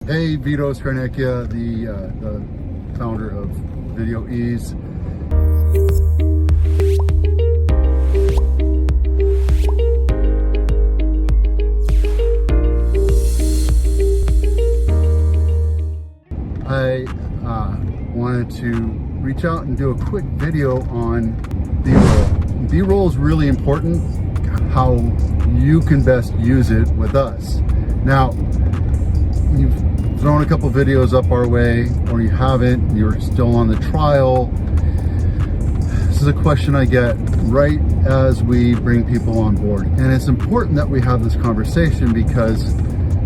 Hey, Vito Scarnecchia, the founder of Video Ease. I wanted to reach out and do a quick video on B-roll. B-roll is really important, how you can best use it with us. Now, you've thrown a couple videos up our way, or you haven't, you're still on the trial. This is a question I get right as we bring people on board. And it's important that we have this conversation because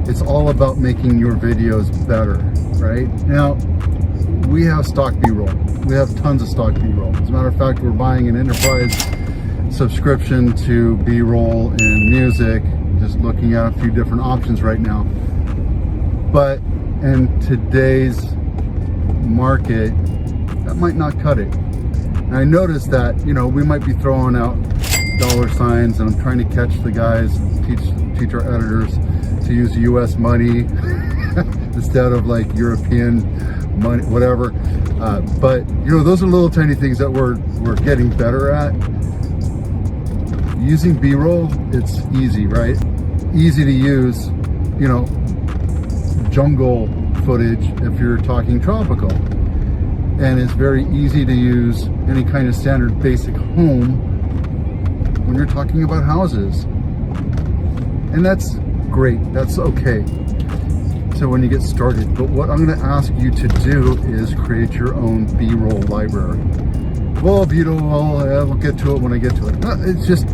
it's all about making your videos better, right? Now, we have stock B-roll. We have tons of stock B-roll. As a matter of fact, we're buying an enterprise subscription to B-roll and music, just looking at a few different options right now. But in today's market, that might not cut it. And I noticed that, you know, we might be throwing out dollar signs, and I'm trying to catch the guys, teach our editors to use US money instead of like European money, whatever. But you know, those are little tiny things that we're getting better at. Using B-roll, it's easy, right? Easy to use, you know, jungle footage if you're talking tropical. And it's very easy to use any kind of standard basic home when you're talking about houses. And that's great, that's okay. So when you get started, but what I'm going to ask you to do is create your own B-roll library. Well, we'll get to it when I get to it. No, it's just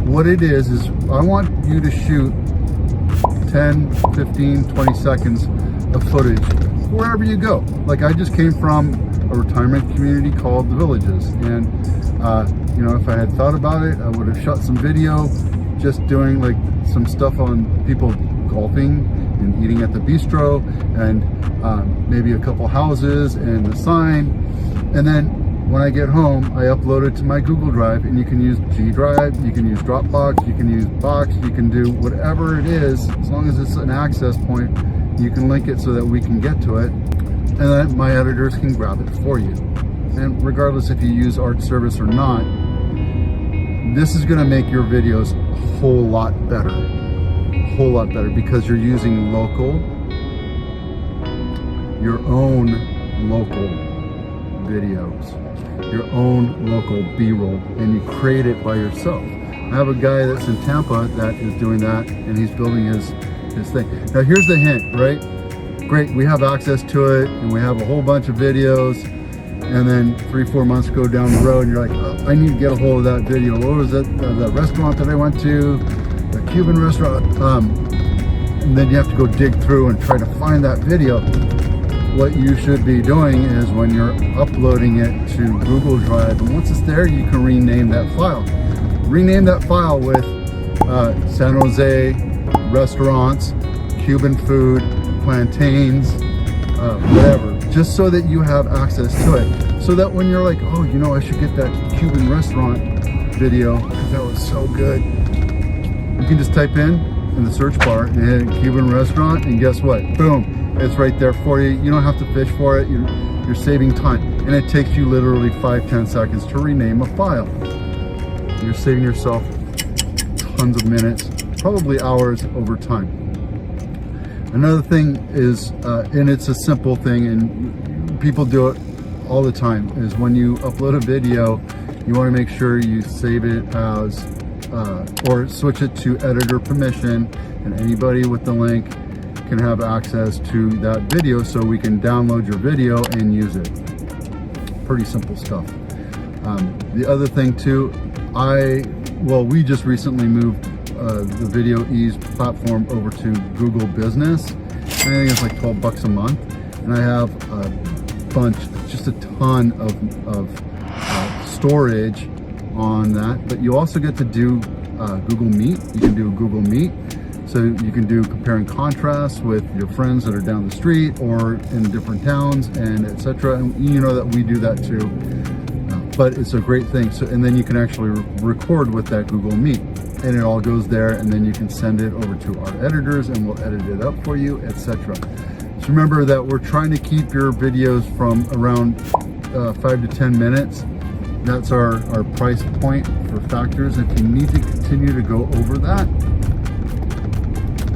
what it is I want you to shoot 10, 15, 20 seconds of footage wherever you go. Like, I just came from a retirement community called The Villages, and you know, if I had thought about it, I would have shot some video just doing like some stuff on people golfing and eating at the bistro, and maybe a couple houses and the sign. And then when I get home, I upload it to my Google Drive, and you can use G Drive, you can use Dropbox, you can use Box, you can do whatever it is, as long as it's an access point, you can link it so that we can get to it, and then my editors can grab it for you. And regardless if you use Art Service or not, this is gonna make your videos a whole lot better, because you're using your own local videos, your own local B-roll, and you create it by yourself. I have a guy that's in Tampa that is doing that, and he's building his thing. Now here's the hint, right? Great, we have access to it, and we have a whole bunch of videos, and then 3-4 months go down the road, and you're like, oh, I need to get a hold of that video. What was it? The restaurant that I went to, the Cuban restaurant, and then you have to go dig through and try to find that video. What you should be doing is when you're uploading it to Google Drive, and once it's there, you can rename that file. Rename that file with San Jose restaurants, Cuban food, plantains, whatever, just so that you have access to it. So that when you're like, oh, you know, I should get that Cuban restaurant video because that was so good, you can just type in the search bar and hit Cuban restaurant, and guess what? Boom, it's right there for you. You don't have to fish for it. You're saving time, and it takes you literally 5-10 seconds to rename a file. You're saving yourself tons of minutes, probably hours over time. Another thing is, and it's a simple thing, and people do it all the time, is when you upload a video, you want to make sure you save it as or switch it to editor permission, and anybody with the link can have access to that video, so we can download your video and use it. Pretty simple stuff. The other thing too, we just recently moved the Video Ease platform over to Google Business. I think it's like $12 a month, and I have a bunch, just a ton of storage on that. But you also get to do Google Meet. You can do Google Meet, so you can do compare and contrast with your friends that are down the street or in different towns, and etc. And you know that we do that too. But it's a great thing. So, and then you can actually record with that Google Meet, and it all goes there, and then you can send it over to our editors, and we'll edit it up for you, etc. Just remember that we're trying to keep your videos from around 5 to 10 minutes. That's our price point for factors. If you need to continue to go over that,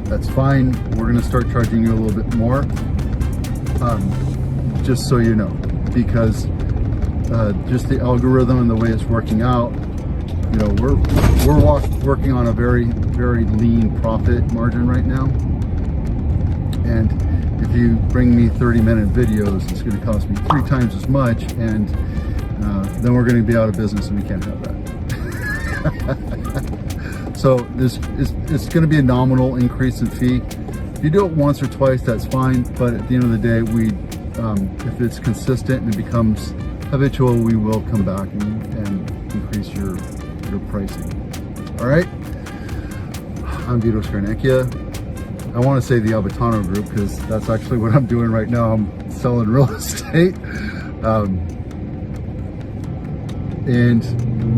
that's fine. We're gonna start charging you a little bit more, just so you know, because just the algorithm and the way it's working out, you know, we're working on a very lean profit margin right now. And if you bring me 30-minute videos, it's going to cost me 3 times as much, and then we're going to be out of business, and we can't have that. So it's going to be a nominal increase in fee. If you do it once or twice, that's fine. But at the end of the day, if it's consistent and it becomes habitual, we will come back and increase your pricing. All right. I'm Vito Scarnecchia. I want to say the Abitano Group because that's actually what I'm doing right now. I'm selling real estate. And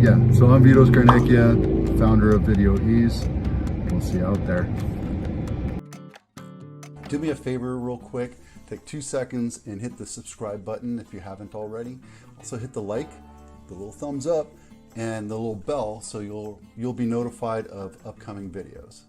yeah, so I'm Vito Scarnecchia, founder of Video Ease. We'll see you out there. Do me a favor real quick. Take 2 seconds and hit the subscribe button if you haven't already. Also hit the like, the little thumbs up, and the little bell so you'll be notified of upcoming videos.